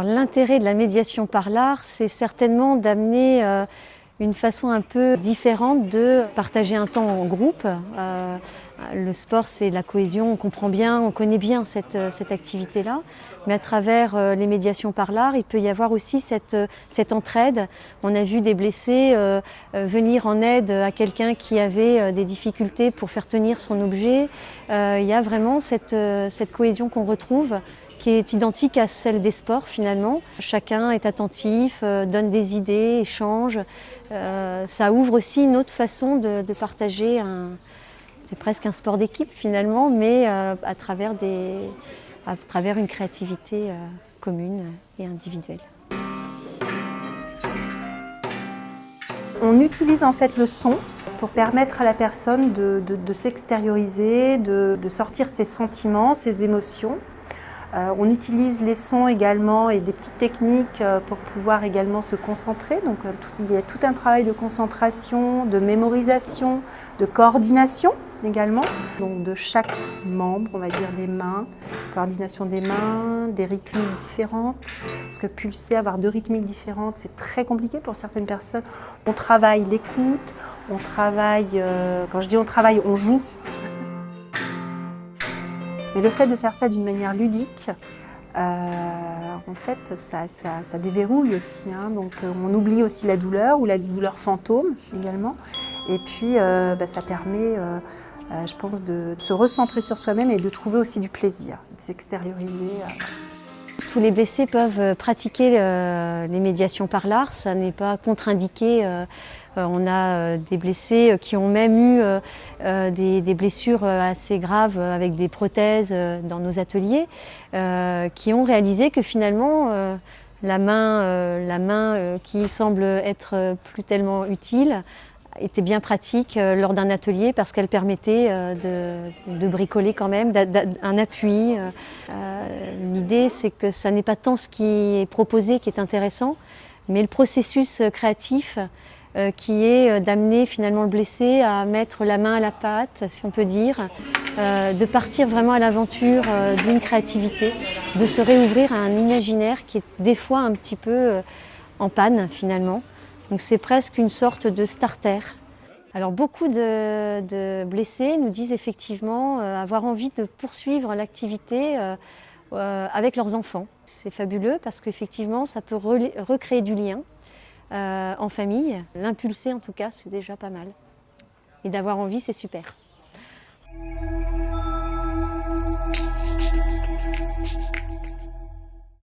L'intérêt de la médiation par l'art, c'est certainement d'amener une façon un peu différente de partager un temps en groupe. Le sport, c'est la cohésion, on comprend bien, on connaît bien cette activité-là. Mais à travers les médiations par l'art, il peut y avoir aussi cette entraide. On a vu des blessés venir en aide à quelqu'un qui avait des difficultés pour faire tenir son objet. Il y a vraiment cette cohésion qu'on retrouve, qui est identique à celle des sports finalement. Chacun est attentif, donne des idées, échange. Ça ouvre aussi une autre façon de partager c'est presque un sport d'équipe finalement, mais à travers une créativité commune et individuelle. On utilise en fait le son pour permettre à la personne de s'extérioriser, de sortir ses sentiments, ses émotions. On utilise les sons également et des petites techniques pour pouvoir également se concentrer. Donc il y a tout un travail de concentration, de mémorisation, de coordination également. Donc de chaque membre, on va dire des mains, coordination des mains, des rythmiques différentes. Parce que pulser, avoir deux rythmiques différentes, c'est très compliqué pour certaines personnes. On travaille l'écoute, on travaille, quand je dis on travaille, on joue. Mais le fait de faire ça d'une manière ludique, en fait, ça déverrouille aussi. Donc on oublie aussi la douleur ou la douleur fantôme également. Et puis ça permet, je pense, de se recentrer sur soi-même et de trouver aussi du plaisir, de s'extérioriser. Tous les blessés peuvent pratiquer les médiations par l'art, ça n'est pas contre-indiqué. On a des blessés qui ont même eu des blessures assez graves avec des prothèses dans nos ateliers, qui ont réalisé que finalement la main qui semble être plus tellement utile était bien pratique lors d'un atelier parce qu'elle permettait de bricoler quand même, un appui. L'idée, c'est que ça n'est pas tant ce qui est proposé qui est intéressant, mais le processus créatif qui est d'amener finalement le blessé à mettre la main à la pâte, si on peut dire, de partir vraiment à l'aventure d'une créativité, de se réouvrir à un imaginaire qui est des fois un petit peu en panne finalement. Donc c'est presque une sorte de starter. Alors beaucoup de blessés nous disent effectivement avoir envie de poursuivre l'activité avec leurs enfants. C'est fabuleux parce qu'effectivement ça peut recréer du lien en famille. L'impulser en tout cas, c'est déjà pas mal. Et d'avoir envie, c'est super.